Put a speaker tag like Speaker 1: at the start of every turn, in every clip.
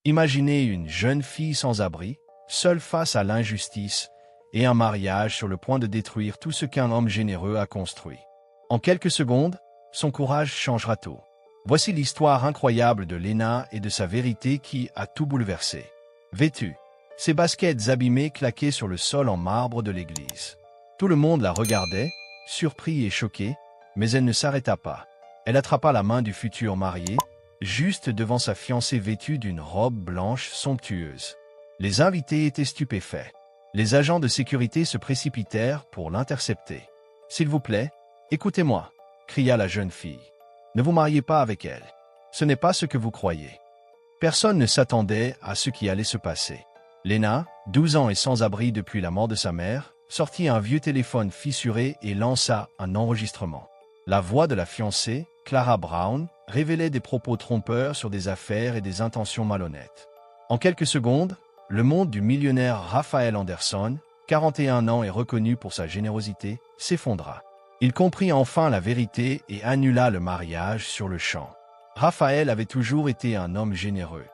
Speaker 1: Imaginez une jeune fille sans abri, seule face à l'injustice, et un mariage sur le point de détruire tout ce qu'un homme généreux a construit. En quelques secondes, son courage changera tout. Voici l'histoire incroyable de Lena et de sa vérité qui a tout bouleversé. Vêtue, ses baskets abîmées claquaient sur le sol en marbre de l'église. Tout le monde la regardait, surpris et choqué, mais elle ne s'arrêta pas. Elle attrapa la main du futur marié, juste devant sa fiancée vêtue d'une robe blanche somptueuse. Les invités étaient stupéfaits. Les agents de sécurité se précipitèrent pour l'intercepter. « S'il vous plaît, écoutez-moi » cria la jeune fille. « Ne vous mariez pas avec elle. Ce n'est pas ce que vous croyez. » Personne ne s'attendait à ce qui allait se passer. Lena, 12 ans et sans abri depuis la mort de sa mère, sortit un vieux téléphone fissuré et lança un enregistrement. La voix de la fiancée, Clara Brown, révélait des propos trompeurs sur des affaires et des intentions malhonnêtes. En quelques secondes, le monde du millionnaire Raphaël Anderson, 41 ans et reconnu pour sa générosité, s'effondra. Il comprit enfin la vérité et annula le mariage sur le champ. Raphaël avait toujours été un homme généreux.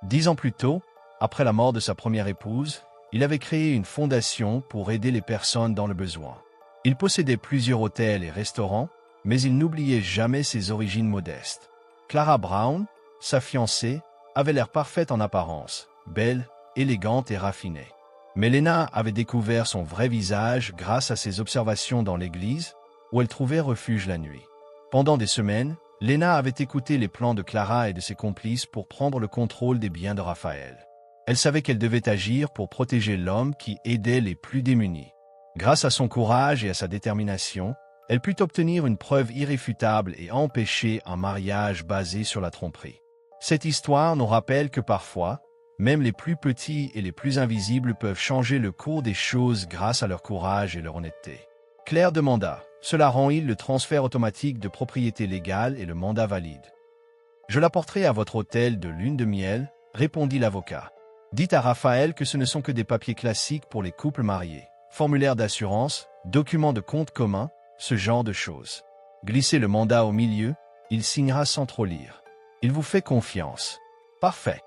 Speaker 1: 10 ans plus tôt, après la mort de sa première épouse, il avait créé une fondation pour aider les personnes dans le besoin. Il possédait plusieurs hôtels et restaurants, mais il n'oubliait jamais ses origines modestes. Clara Brown, sa fiancée, avait l'air parfaite en apparence, belle, élégante et raffinée. Mais Lena avait découvert son vrai visage grâce à ses observations dans l'église, où elle trouvait refuge la nuit. Pendant des semaines, Lena avait écouté les plans de Clara et de ses complices pour prendre le contrôle des biens de Raphaël. Elle savait qu'elle devait agir pour protéger l'homme qui aidait les plus démunis. Grâce à son courage et à sa détermination, elle put obtenir une preuve irréfutable et empêcher un mariage basé sur la tromperie. Cette histoire nous rappelle que parfois, même les plus petits et les plus invisibles peuvent changer le cours des choses grâce à leur courage et leur honnêteté. Claire demanda, cela rend-il le transfert automatique de propriété légale et le mandat valide? Je l'apporterai à votre hôtel de lune de miel, répondit l'avocat. Dites à Raphaël que ce ne sont que des papiers classiques pour les couples mariés. Formulaire d'assurance, documents de compte commun, ce genre de choses. Glissez le mandat au milieu, il signera sans trop lire. Il vous fait confiance. Parfait.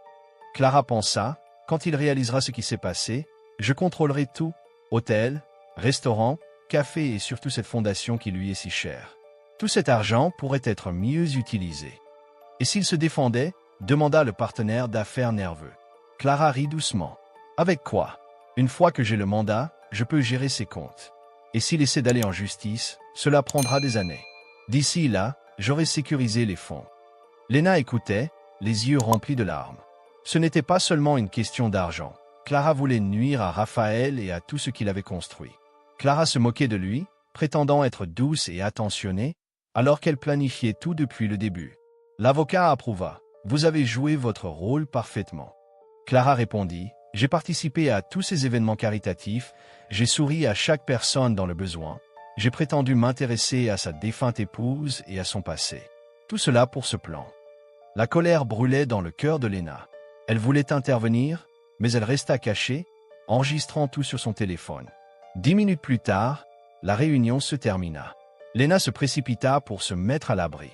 Speaker 1: Clara pensa, quand il réalisera ce qui s'est passé, je contrôlerai tout, hôtel, restaurant, café et surtout cette fondation qui lui est si chère. Tout cet argent pourrait être mieux utilisé. Et s'il se défendait, demanda le partenaire d'affaires nerveux. Clara rit doucement. Avec quoi? Une fois que j'ai le mandat, je peux gérer ses comptes. Et s'il essaie d'aller en justice, cela prendra des années. D'ici là, j'aurai sécurisé les fonds. Lena écoutait, les yeux remplis de larmes. Ce n'était pas seulement une question d'argent. Clara voulait nuire à Raphaël et à tout ce qu'il avait construit. Clara se moquait de lui, prétendant être douce et attentionnée, alors qu'elle planifiait tout depuis le début. L'avocat approuva. Vous avez joué votre rôle parfaitement. Clara répondit. J'ai participé à tous ces événements caritatifs, j'ai souri à chaque personne dans le besoin, j'ai prétendu m'intéresser à sa défunte épouse et à son passé. Tout cela pour ce plan. La colère brûlait dans le cœur de Lena. Elle voulait intervenir, mais elle resta cachée, enregistrant tout sur son téléphone. 10 minutes plus tard, la réunion se termina. Lena se précipita pour se mettre à l'abri.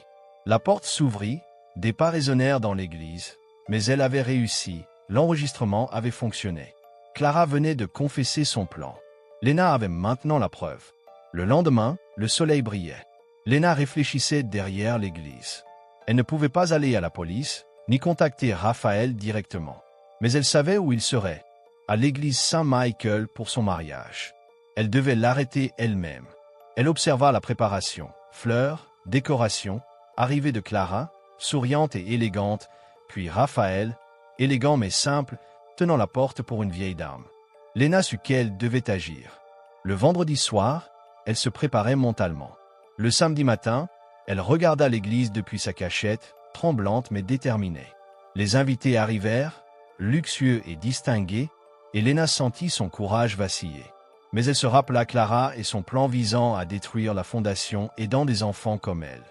Speaker 1: La porte s'ouvrit, des pas résonnèrent dans l'église, mais elle avait réussi. L'enregistrement avait fonctionné. Clara venait de confesser son plan. Lena avait maintenant la preuve. Le lendemain, le soleil brillait. Lena réfléchissait derrière l'église. Elle ne pouvait pas aller à la police, ni contacter Raphaël directement. Mais elle savait où il serait, à l'église Saint-Michael pour son mariage. Elle devait l'arrêter elle-même. Elle observa la préparation, fleurs, décorations, arrivée de Clara, souriante et élégante, puis Raphaël, élégant mais simple, tenant la porte pour une vieille dame. Lena sut qu'elle devait agir. Le vendredi soir, elle se préparait mentalement. Le samedi matin, elle regarda l'église depuis sa cachette, tremblante mais déterminée. Les invités arrivèrent, luxueux et distingués, et Lena sentit son courage vaciller. Mais elle se rappela Clara et son plan visant à détruire la fondation aidant des enfants comme elle.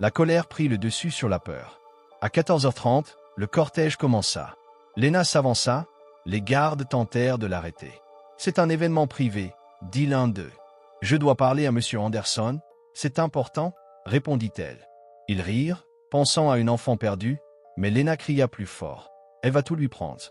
Speaker 1: La colère prit le dessus sur la peur. À 14h30, le cortège commença. Lena s'avança, les gardes tentèrent de l'arrêter. « C'est un événement privé », dit l'un d'eux. « Je dois parler à M. Anderson, c'est important », répondit-elle. Ils rirent, pensant à une enfant perdue, mais Lena cria plus fort. Elle va tout lui prendre.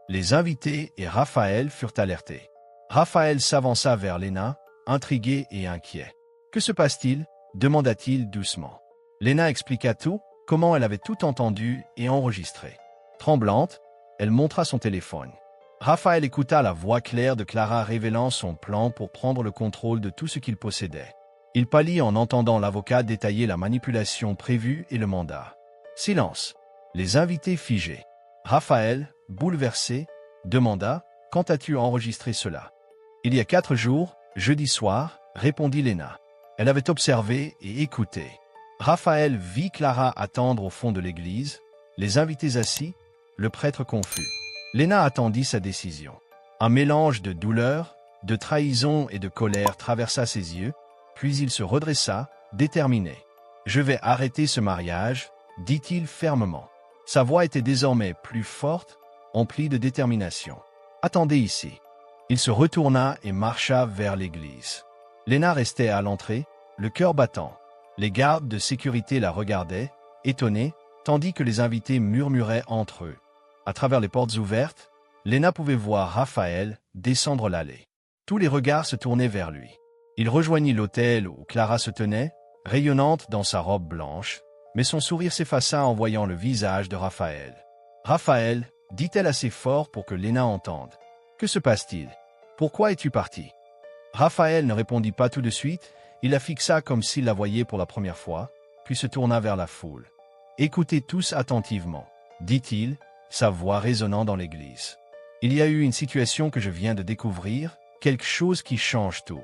Speaker 1: Les invités et Raphaël furent alertés. Raphaël s'avança vers Lena, intrigué et inquiet. « Que se passe-t-il » demanda-t-il doucement. Lena expliqua tout, comment elle avait tout entendu et enregistré. Tremblante, elle montra son téléphone. Raphaël écouta la voix claire de Clara révélant son plan pour prendre le contrôle de tout ce qu'il possédait. Il pâlit en entendant l'avocat détailler la manipulation prévue et le mandat. Silence. Les invités figés. Raphaël, bouleversé, demanda « Quand as-tu enregistré cela ?» « Il y a 4 jours, jeudi soir, répondit Lena. Elle avait observé et écouté. Raphaël vit Clara attendre au fond de l'église, les invités assis, le prêtre confus. Lena attendit sa décision. Un mélange de douleur, de trahison et de colère traversa ses yeux, puis il se redressa, déterminé. « Je vais arrêter ce mariage, » dit-il fermement. Sa voix était désormais plus forte, emplie de détermination. « Attendez ici. » Il se retourna et marcha vers l'église. Lena restait à l'entrée, le cœur battant. Les gardes de sécurité la regardaient, étonnés, tandis que les invités murmuraient entre eux. À travers les portes ouvertes, Lena pouvait voir Raphaël descendre l'allée. Tous les regards se tournaient vers lui. Il rejoignit l'autel où Clara se tenait, rayonnante dans sa robe blanche, mais son sourire s'effaça en voyant le visage de Raphaël. « Raphaël, dit-elle assez fort pour que Lena entende. Que se passe-t-il? Pourquoi es-tu parti ?» Raphaël ne répondit pas tout de suite, il la fixa comme s'il la voyait pour la première fois, puis se tourna vers la foule. « Écoutez tous attentivement, » dit-il, sa voix résonnant dans l'église. « Il y a eu une situation que je viens de découvrir, quelque chose qui change tout. »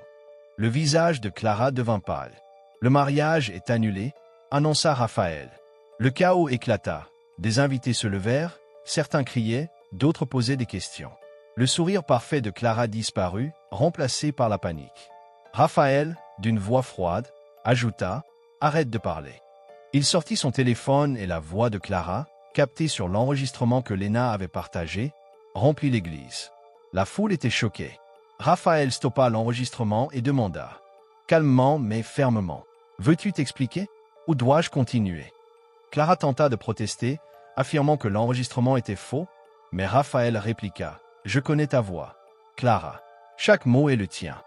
Speaker 1: Le visage de Clara devint pâle. « Le mariage est annulé, » annonça Raphaël. Le chaos éclata. Des invités se levèrent, certains criaient, d'autres posaient des questions. Le sourire parfait de Clara disparut, remplacé par la panique. Raphaël, d'une voix froide, ajouta « Arrête de parler ». Il sortit son téléphone et la voix de Clara, captée sur l'enregistrement que Lena avait partagé, remplit l'église. La foule était choquée. Raphaël stoppa l'enregistrement et demanda, calmement mais fermement, « Veux-tu t'expliquer? Ou dois-je continuer ?» Clara tenta de protester, affirmant que l'enregistrement était faux, mais Raphaël répliqua, « Je connais ta voix, Clara. Chaque mot est le tien. »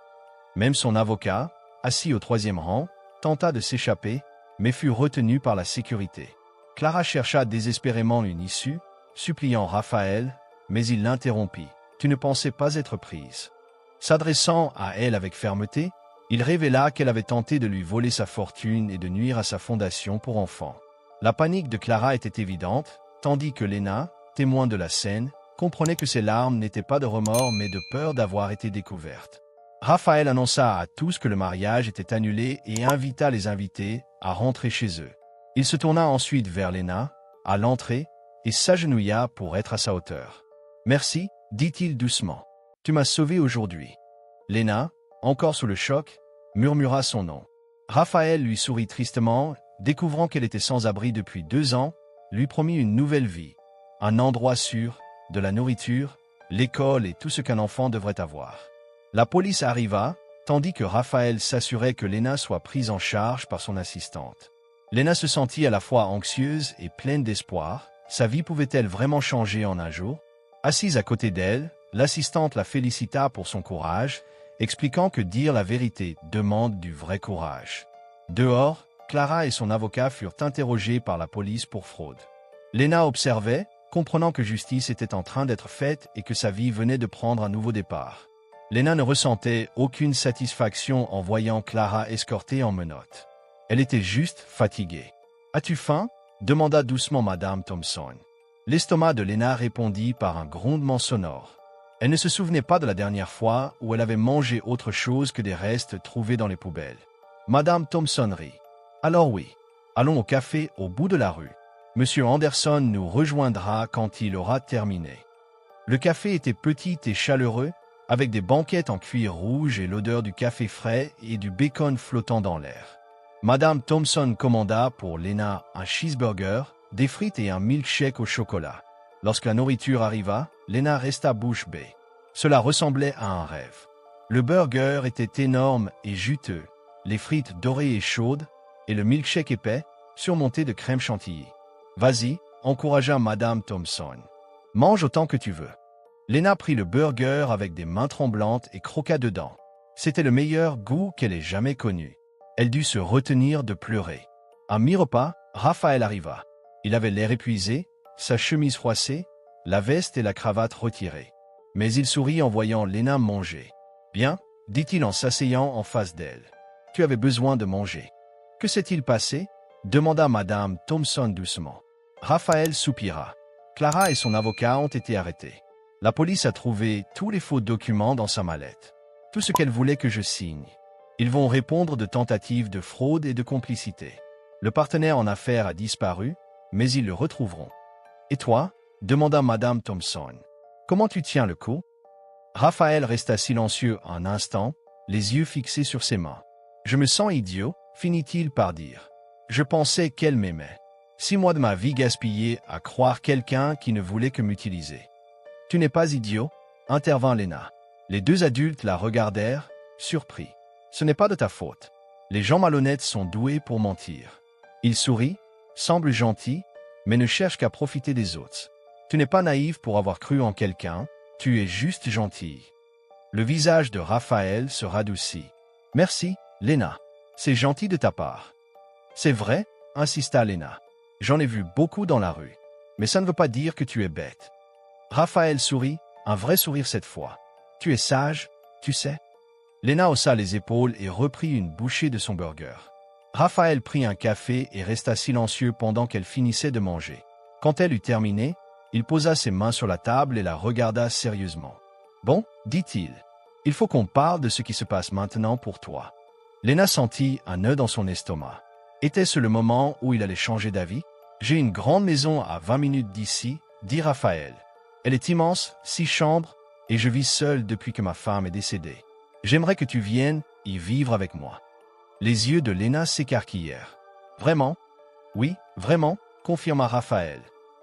Speaker 1: Même son avocat, assis au 3e rang, tenta de s'échapper, mais fut retenu par la sécurité. Clara chercha désespérément une issue, suppliant Raphaël, mais il l'interrompit. « Tu ne pensais pas être prise. » S'adressant à elle avec fermeté, il révéla qu'elle avait tenté de lui voler sa fortune et de nuire à sa fondation pour enfants. La panique de Clara était évidente, tandis que Lena, témoin de la scène, comprenait que ses larmes n'étaient pas de remords mais de peur d'avoir été découvertes. Raphaël annonça à tous que le mariage était annulé et invita les invités à rentrer chez eux. Il se tourna ensuite vers Lena, à l'entrée, et s'agenouilla pour être à sa hauteur. « Merci, dit-il doucement. Tu m'as sauvé aujourd'hui. » Lena, encore sous le choc, murmura son nom. Raphaël lui sourit tristement, découvrant qu'elle était sans abri depuis 2 ans, lui promit une nouvelle vie, un endroit sûr, de la nourriture, l'école et tout ce qu'un enfant devrait avoir. La police arriva, tandis que Raphaël s'assurait que Lena soit prise en charge par son assistante. Lena se sentit à la fois anxieuse et pleine d'espoir. Sa vie pouvait-elle vraiment changer en un jour? Assise à côté d'elle, l'assistante la félicita pour son courage, expliquant que dire la vérité demande du vrai courage. Dehors, Clara et son avocat furent interrogés par la police pour fraude. Lena observait, comprenant que justice était en train d'être faite et que sa vie venait de prendre un nouveau départ. Lena ne ressentait aucune satisfaction en voyant Clara escortée en menottes. Elle était juste fatiguée. « As-tu faim ?» demanda doucement Madame Thompson. L'estomac de Lena répondit par un grondement sonore. Elle ne se souvenait pas de la dernière fois où elle avait mangé autre chose que des restes trouvés dans les poubelles. Madame Thompson rit. « Alors oui, allons au café au bout de la rue. Monsieur Anderson nous rejoindra quand il aura terminé. » Le café était petit et chaleureux, avec des banquettes en cuir rouge et l'odeur du café frais et du bacon flottant dans l'air. Madame Thompson commanda pour Lena un cheeseburger, des frites et un milkshake au chocolat. Lorsque la nourriture arriva, Lena resta bouche bée. Cela ressemblait à un rêve. Le burger était énorme et juteux, les frites dorées et chaudes, et le milkshake épais, surmonté de crème chantilly. « Vas-y », encouragea Madame Thompson. Mange autant que tu veux. Léna prit le burger avec des mains tremblantes et croqua dedans. C'était le meilleur goût qu'elle ait jamais connu. Elle dut se retenir de pleurer. À mi-repas, Raphaël arriva. Il avait l'air épuisé, sa chemise froissée, la veste et la cravate retirées. Mais il sourit en voyant Léna manger. « Bien, dit-il en s'asseyant en face d'elle. Tu avais besoin de manger. Que s'est-il passé? Demanda Madame Thompson doucement. Raphaël soupira. Clara et son avocat ont été arrêtés. La police a trouvé tous les faux documents dans sa mallette. Tout ce qu'elle voulait que je signe. Ils vont répondre de tentatives de fraude et de complicité. Le partenaire en affaires a disparu, mais ils le retrouveront. Et toi? Demanda Madame Thompson. Comment tu tiens le coup? Raphaël resta silencieux un instant, les yeux fixés sur ses mains. Je me sens idiot, finit-il par dire. Je pensais qu'elle m'aimait. 6 mois de ma vie gaspillés à croire quelqu'un qui ne voulait que m'utiliser. Tu n'es pas idiot, intervint Léna. Les deux adultes la regardèrent, surpris. Ce n'est pas de ta faute. Les gens malhonnêtes sont doués pour mentir. Il sourit, semble gentil, mais ne cherche qu'à profiter des autres. Tu n'es pas naïf pour avoir cru en quelqu'un, tu es juste gentil. Le visage de Raphaël se radoucit. Merci, Léna. C'est gentil de ta part. C'est vrai, insista Léna. J'en ai vu beaucoup dans la rue. Mais ça ne veut pas dire que tu es bête. Raphaël sourit, un vrai sourire cette fois. Tu es sage, tu sais. Léna haussa les épaules et reprit une bouchée de son burger. Raphaël prit un café et resta silencieux pendant qu'elle finissait de manger. Quand elle eut terminé, il posa ses mains sur la table et la regarda sérieusement. « Bon, dit-il, il faut qu'on parle de ce qui se passe maintenant pour toi. » Léna sentit un nœud dans son estomac. Était-ce le moment où il allait changer d'avis? « J'ai une grande maison à 20 minutes d'ici, dit Raphaël. Elle est immense, 6 chambres, et je vis seul depuis que ma femme est décédée. J'aimerais que tu viennes y vivre avec moi. » Les yeux de Léna s'écarquillèrent. « Vraiment? »« Oui, vraiment, confirma Raphaël.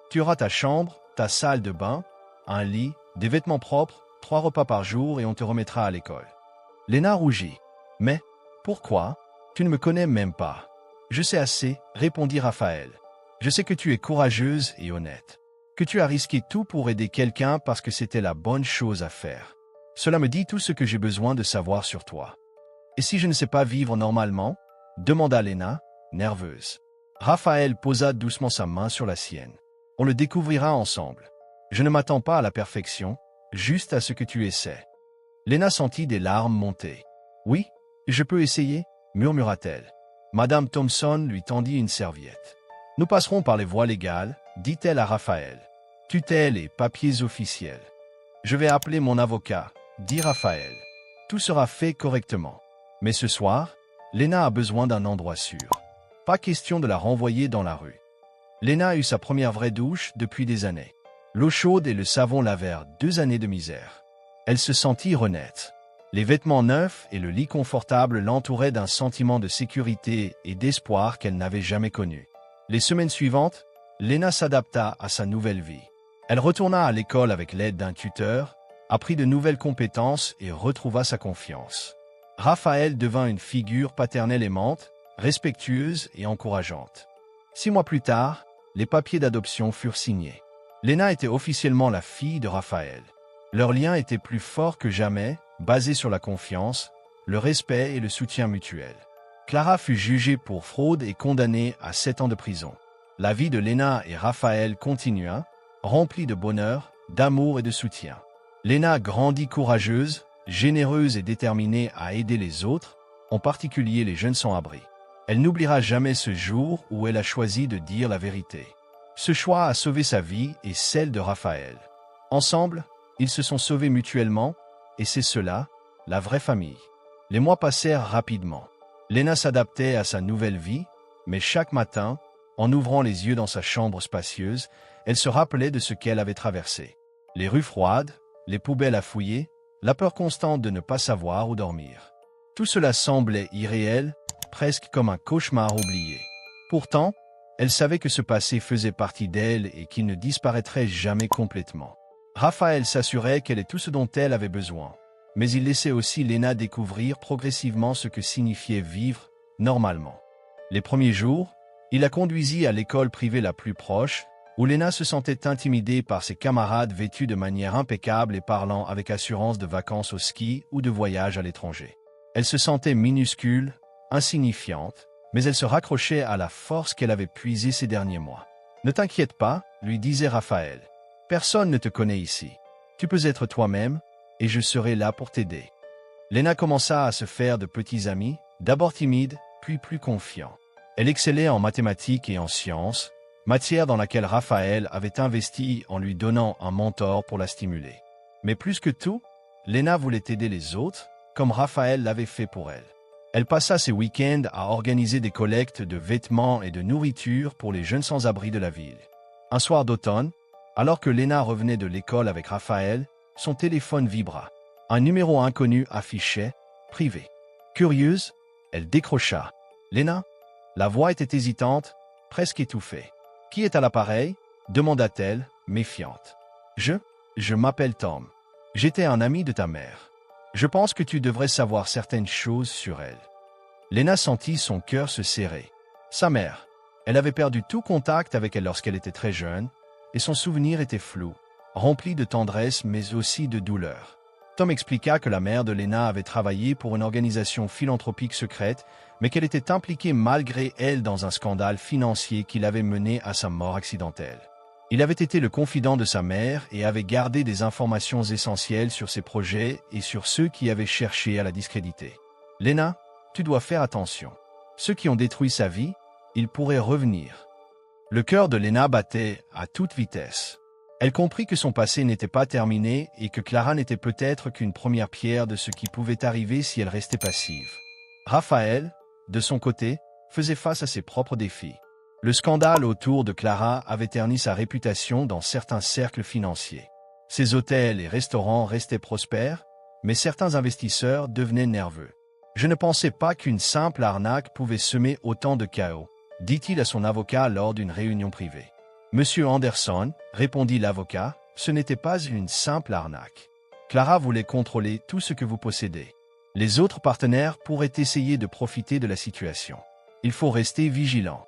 Speaker 1: Tu auras ta chambre, ta salle de bain, un lit, des vêtements propres, 3 repas par jour et on te remettra à l'école. » Léna rougit. « Mais, pourquoi? Tu ne me connais même pas. »« Je sais assez, répondit Raphaël. Je sais que tu es courageuse et honnête. Que tu as risqué tout pour aider quelqu'un parce que c'était la bonne chose à faire. Cela me dit tout ce que j'ai besoin de savoir sur toi. » « Et si je ne sais pas vivre normalement? » demanda Léna, nerveuse. Raphaël posa doucement sa main sur la sienne. « On le découvrira ensemble. Je ne m'attends pas à la perfection, juste à ce que tu essaies. » Léna sentit des larmes monter. « Oui, je peux essayer, murmura-t-elle. Madame Thompson lui tendit une serviette. « Nous passerons par les voies légales, dit-elle à Raphaël. Tutelle et papiers officiels. Je vais appeler mon avocat, dit Raphaël. Tout sera fait correctement. Mais ce soir, Léna a besoin d'un endroit sûr. Pas question de la renvoyer dans la rue. » Léna eut sa première vraie douche depuis des années. L'eau chaude et le savon lavèrent 2 années de misère. Elle se sentit renaître. Les vêtements neufs et le lit confortable l'entouraient d'un sentiment de sécurité et d'espoir qu'elle n'avait jamais connu. Les semaines suivantes, Léna s'adapta à sa nouvelle vie. Elle retourna à l'école avec l'aide d'un tuteur, apprit de nouvelles compétences et retrouva sa confiance. Raphaël devint une figure paternelle aimante, respectueuse et encourageante. 6 mois plus tard, les papiers d'adoption furent signés. Léna était officiellement la fille de Raphaël. Leur lien était plus fort que jamais, basé sur la confiance, le respect et le soutien mutuel. Clara fut jugée pour fraude et condamnée à 7 ans de prison. La vie de Léna et Raphaël continua, remplie de bonheur, d'amour et de soutien. Léna grandit courageuse, généreuse et déterminée à aider les autres, en particulier les jeunes sans-abri. Elle n'oubliera jamais ce jour où elle a choisi de dire la vérité. Ce choix a sauvé sa vie et celle de Raphaël. Ensemble, ils se sont sauvés mutuellement, et c'est cela, la vraie famille. Les mois passèrent rapidement. Léna s'adaptait à sa nouvelle vie, mais chaque matin, en ouvrant les yeux dans sa chambre spacieuse, elle se rappelait de ce qu'elle avait traversé. Les rues froides, les poubelles à fouiller, la peur constante de ne pas savoir où dormir. Tout cela semblait irréel, presque comme un cauchemar oublié. Pourtant, elle savait que ce passé faisait partie d'elle et qu'il ne disparaîtrait jamais complètement. Raphaël s'assurait qu'elle ait tout ce dont elle avait besoin. Mais il laissait aussi Léna découvrir progressivement ce que signifiait vivre normalement. Les premiers jours, il la conduisit à l'école privée la plus proche, où Lena se sentait intimidée par ses camarades vêtus de manière impeccable et parlant avec assurance de vacances au ski ou de voyages à l'étranger. Elle se sentait minuscule, insignifiante, mais elle se raccrochait à la force qu'elle avait puisée ces derniers mois. « Ne t'inquiète pas, lui disait Raphaël. Personne ne te connaît ici. Tu peux être toi-même, et je serai là pour t'aider. » Lena commença à se faire de petits amis, d'abord timides, puis plus confiants. Elle excellait en mathématiques et en sciences, matière dans laquelle Raphaël avait investi en lui donnant un mentor pour la stimuler. Mais plus que tout, Lena voulait aider les autres, comme Raphaël l'avait fait pour elle. Elle passa ses week-ends à organiser des collectes de vêtements et de nourriture pour les jeunes sans-abri de la ville. Un soir d'automne, alors que Lena revenait de l'école avec Raphaël, son téléphone vibra. Un numéro inconnu affichait « Privé ». Curieuse, elle décrocha. « Lena ?» La voix était hésitante, presque étouffée. « Qui est à l'appareil ?» demanda-t-elle, méfiante. « Je m'appelle Tom. J'étais un ami de ta mère. Je pense que tu devrais savoir certaines choses sur elle. » Lena sentit son cœur se serrer. Sa mère. Elle avait perdu tout contact avec elle lorsqu'elle était très jeune, et son souvenir était flou, rempli de tendresse mais aussi de douleur. Tom expliqua que la mère de Lena avait travaillé pour une organisation philanthropique secrète, mais qu'elle était impliquée malgré elle dans un scandale financier qui l'avait mené à sa mort accidentelle. Il avait été le confident de sa mère et avait gardé des informations essentielles sur ses projets et sur ceux qui avaient cherché à la discréditer. « Lena, tu dois faire attention. Ceux qui ont détruit sa vie, ils pourraient revenir. » Le cœur de Lena battait à toute vitesse. Elle comprit que son passé n'était pas terminé et que Clara n'était peut-être qu'une première pierre de ce qui pouvait arriver si elle restait passive. Raphaël, de son côté, faisait face à ses propres défis. Le scandale autour de Clara avait terni sa réputation dans certains cercles financiers. Ses hôtels et restaurants restaient prospères, mais certains investisseurs devenaient nerveux. « Je ne pensais pas qu'une simple arnaque pouvait semer autant de chaos, » dit-il à son avocat lors d'une réunion privée. « Monsieur Anderson, » répondit l'avocat, « ce n'était pas une simple arnaque. Clara voulait contrôler tout ce que vous possédez. Les autres partenaires pourraient essayer de profiter de la situation. Il faut rester vigilant. »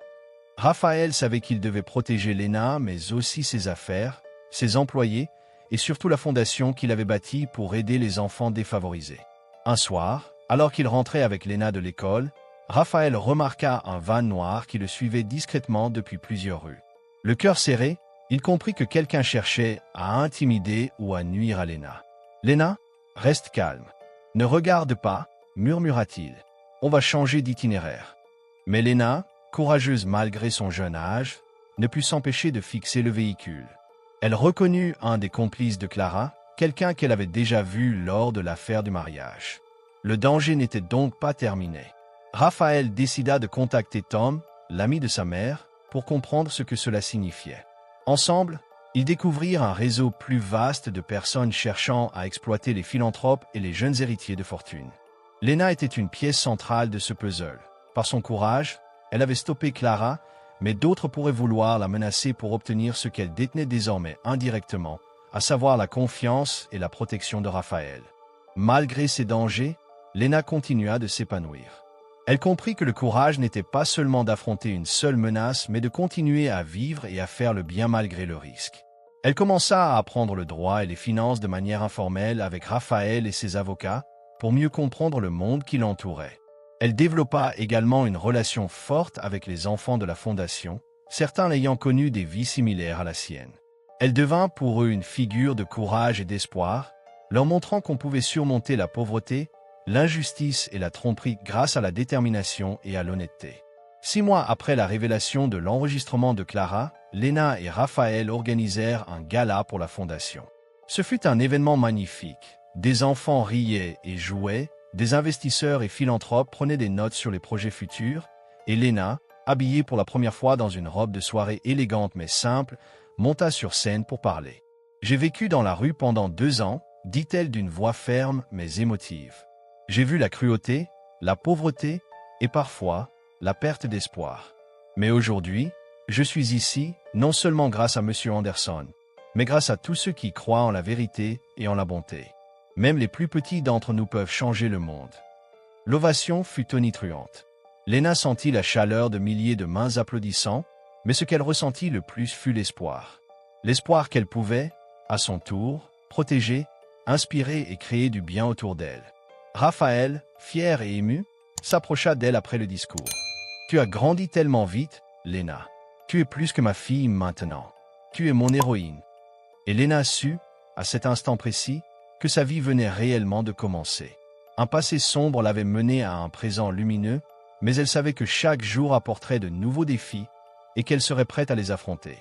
Speaker 1: Raphaël savait qu'il devait protéger Lena, mais aussi ses affaires, ses employés et surtout la fondation qu'il avait bâtie pour aider les enfants défavorisés. Un soir, alors qu'il rentrait avec Lena de l'école, Raphaël remarqua un van noir qui le suivait discrètement depuis plusieurs rues. Le cœur serré, il comprit que quelqu'un cherchait à intimider ou à nuire à Lena. « Lena, reste calme. Ne regarde pas, » murmura-t-il. « On va changer d'itinéraire. » Mais Lena, courageuse malgré son jeune âge, ne put s'empêcher de fixer le véhicule. Elle reconnut un des complices de Clara, quelqu'un qu'elle avait déjà vu lors de l'affaire du mariage. Le danger n'était donc pas terminé. Raphaël décida de contacter Tom, l'ami de sa mère, pour comprendre ce que cela signifiait. Ensemble, ils découvrirent un réseau plus vaste de personnes cherchant à exploiter les philanthropes et les jeunes héritiers de fortune. Lena était une pièce centrale de ce puzzle. Par son courage, elle avait stoppé Clara, mais d'autres pourraient vouloir la menacer pour obtenir ce qu'elle détenait désormais indirectement, à savoir la confiance et la protection de Raphaël. Malgré ces dangers, Lena continua de s'épanouir. Elle comprit que le courage n'était pas seulement d'affronter une seule menace, mais de continuer à vivre et à faire le bien malgré le risque. Elle commença à apprendre le droit et les finances de manière informelle avec Raphaël et ses avocats pour mieux comprendre le monde qui l'entourait. Elle développa également une relation forte avec les enfants de la fondation, certains ayant connu des vies similaires à la sienne. Elle devint pour eux une figure de courage et d'espoir, leur montrant qu'on pouvait surmonter la pauvreté, l'injustice et la tromperie grâce à la détermination et à l'honnêteté. 6 mois après la révélation de l'enregistrement de Clara, Lena et Raphaël organisèrent un gala pour la fondation. Ce fut un événement magnifique. Des enfants riaient et jouaient, des investisseurs et philanthropes prenaient des notes sur les projets futurs, et Lena, habillée pour la première fois dans une robe de soirée élégante mais simple, monta sur scène pour parler. « J'ai vécu dans la rue pendant 2 ans, dit-elle d'une voix ferme mais émotive. J'ai vu la cruauté, la pauvreté et parfois la perte d'espoir. Mais aujourd'hui, je suis ici, non seulement grâce à M. Anderson, mais grâce à tous ceux qui croient en la vérité et en la bonté. Même les plus petits d'entre nous peuvent changer le monde. » L'ovation fut tonitruante. Lena sentit la chaleur de milliers de mains applaudissant, Mais ce qu'elle ressentit le plus fut l'espoir. L'espoir qu'elle pouvait, à son tour, protéger, inspirer et créer du bien autour d'elle. Raphaël, fier et ému, s'approcha d'elle après le discours. « Tu as grandi tellement vite, Léna. Tu es plus que ma fille maintenant. Tu es mon héroïne. » Et Léna sut, à cet instant précis, que sa vie venait réellement de commencer. Un passé sombre l'avait menée à un présent lumineux, mais elle savait que chaque jour apporterait de nouveaux défis et qu'elle serait prête à les affronter.